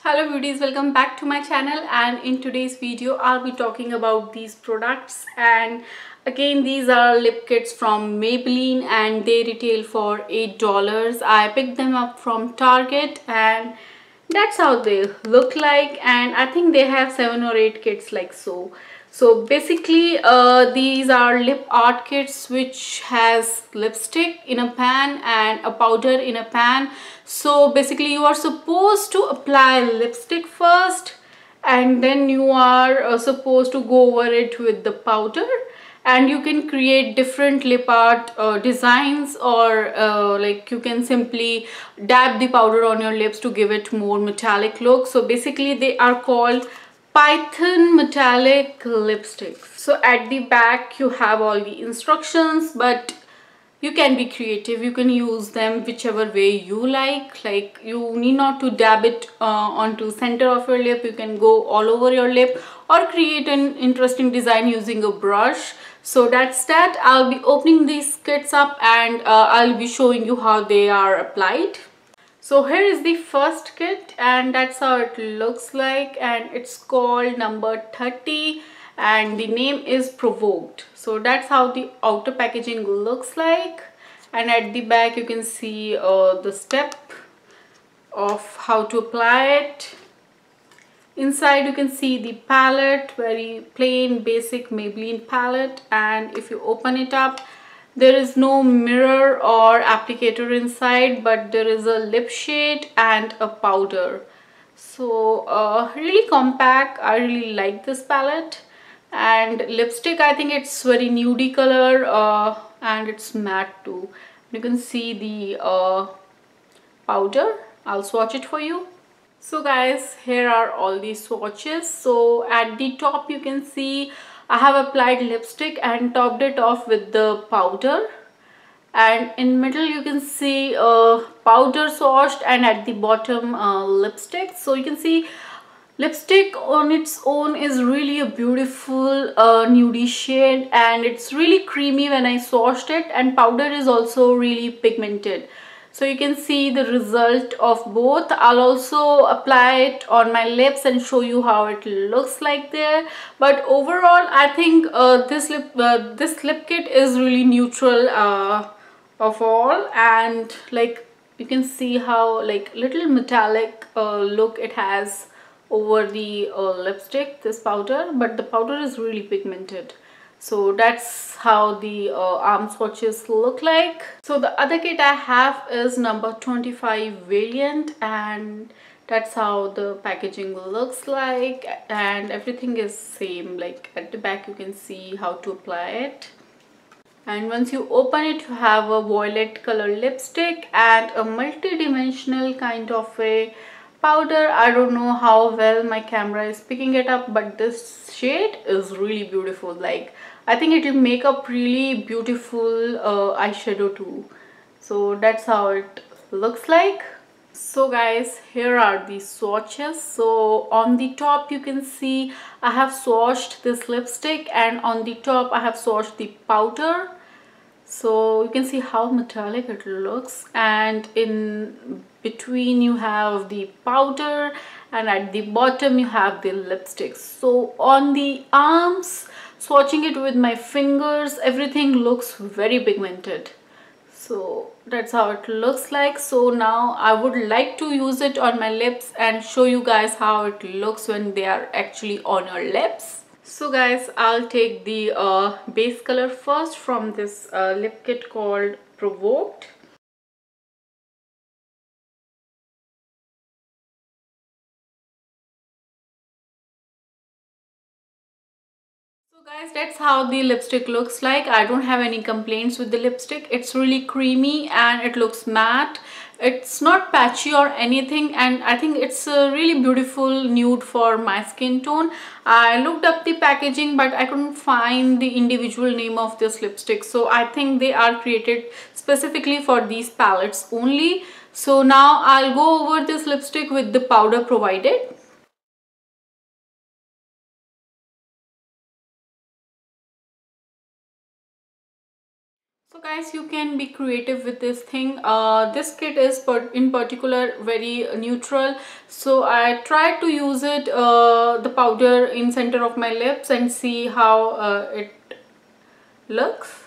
Hello beauties, welcome back to my channel, and in today's video I'll be talking about these products. And again, these are lip kits from Maybelline and they retail for $8. I picked them up from Target and that's how they look like, and I think they have 7 or 8 kits like so. So basically these are lip art kits which has lipstick in a pan and a powder in a pan. So basically you are supposed to apply lipstick first and then you are supposed to go over it with the powder, and you can create different lip art designs, or like you can simply dab the powder on your lips to give it more metallic look. So basically they are called Python metallic lipsticks. So at the back you have all the instructions, but you can be creative. You can use them whichever way you like you need not to dab it onto center of your lip. You can go all over your lip or create an interesting design using a brush. So that's that. I'll be opening these kits up and I'll be showing you how they are applied. So here is the first kit and that's how it looks like, and it's called number 30 and the name is Provoked. So that's how the outer packaging looks like, and at the back you can see the step of how to apply it. Inside you can see the palette, very plain basic Maybelline palette, and if you open it up there is no mirror or applicator inside, but there is a lip shade and a powder. So really compact. I really like this palette. And lipstick, I think it's very nudie color and it's matte too. You can see the powder. I'll swatch it for you. So guys, here are all the swatches. So at the top you can see I have applied lipstick and topped it off with the powder, and in middle you can see powder swatched, and at the bottom lipstick. So you can see lipstick on its own is really a beautiful nudie shade, and it's really creamy when I swatched it, and powder is also really pigmented. So you can see the result of both. I'll also apply it on my lips and show you how it looks like there. But overall I think this lip kit is really neutral of all, and like you can see how like little metallic look it has over the lipstick, this powder, but the powder is really pigmented. So that's how the arm swatches look like. So the other kit I have is number 25 variant, and that's how the packaging looks like, and everything is same. Like at the back you can see how to apply it, and once you open it you have a violet color lipstick and a multi-dimensional kind of a powder. I don't know how well my camera is picking it up, but this shade is really beautiful. Like I think it will make up really beautiful eyeshadow too. So that's how it looks like. So guys, here are the swatches. So on the top you can see I have swatched this lipstick, and on the top I have swatched the powder. So you can see how metallic it looks, and in between you have the powder, and at the bottom you have the lipstick. So on the arms, swatching it with my fingers, everything looks very pigmented. So that's how it looks like. So now I would like to use it on my lips and show you guys how it looks when they are actually on your lips. So guys, I'll take the base color first from this lip kit called Provoked. So guys, that's how the lipstick looks like. I don't have any complaints with the lipstick. It's really creamy and it looks matte. It's not patchy or anything, and I think it's a really beautiful nude for my skin tone. I looked up the packaging but I couldn't find the individual name of this lipstick, so I think they are created specifically for these palettes only. So now I'll go over this lipstick with the powder provided. So Guys, you can be creative with this thing. This kit is in particular very neutral, so I tried to use it the powder in center of my lips and see how it looks.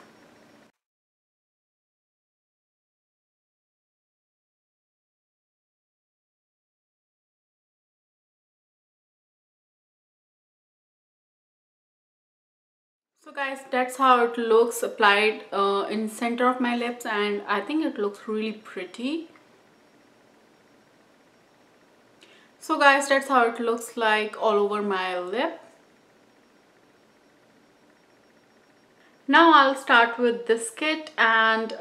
So guys, that's how it looks applied in center of my lips, and I think it looks really pretty. So guys, that's how it looks like all over my lip. Now I'll start with this kit, and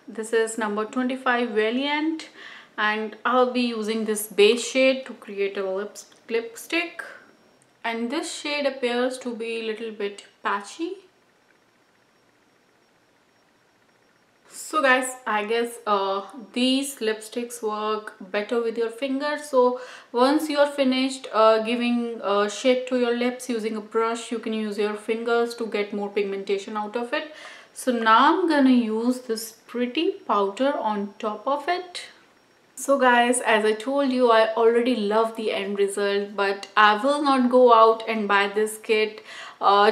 this is number 25 Valiant, and I'll be using this base shade to create a lipstick, and this shade appears to be a little bit patchy. So guys, I guess these lipsticks work better with your fingers. So once you're finished giving shape to your lips using a brush, you can use your fingers to get more pigmentation out of it. So now I'm gonna use this pretty powder on top of it. So guys, as I told you, I already love the end result, but I will not go out and buy this kit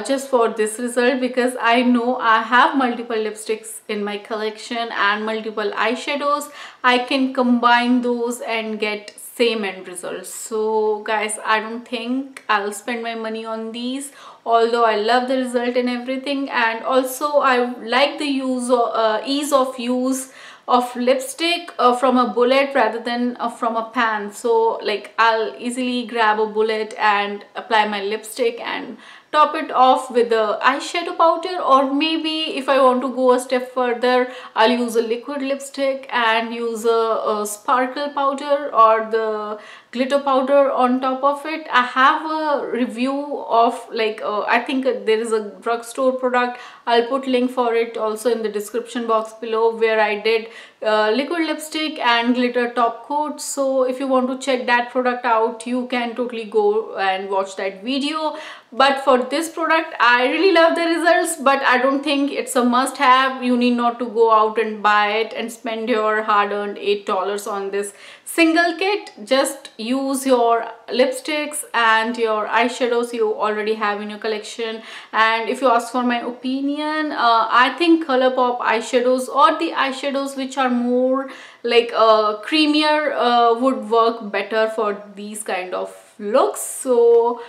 just for this result, because I know I have multiple lipsticks in my collection and multiple eyeshadows. I can combine those and get same end results. So guys, I don't think I'll spend my money on these, although I love the result and everything, and also I like the ease of use of lipstick from a bullet rather than from a pan. So like I'll easily grab a bullet and apply my lipstick and top it off with the eyeshadow powder, or maybe if I want to go a step further, I'll use a liquid lipstick and use a sparkle powder or the glitter powder on top of it. I have a review of like I think there is a drugstore product. I'll put link for it also in the description box below, where I did liquid lipstick and glitter top coat. So if you want to check that product out, you can totally go and watch that video. But for this product, I really love the results, but I don't think it's a must have. You need not to go out and buy it and spend your hard-earned $8 on this single kit. Just use your lipsticks and your eyeshadows you already have in your collection. And if you ask for my opinion, I think ColourPop eyeshadows, or the eyeshadows which are more like creamier, would work better for these kind of looks. So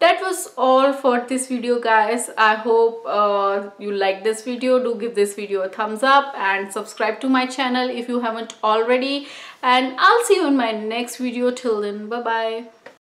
that was all for this video guys. I hope you like this video. Do give this video a thumbs up and subscribe to my channel if you haven't already, and I'll see you in my next video. Till then, bye bye.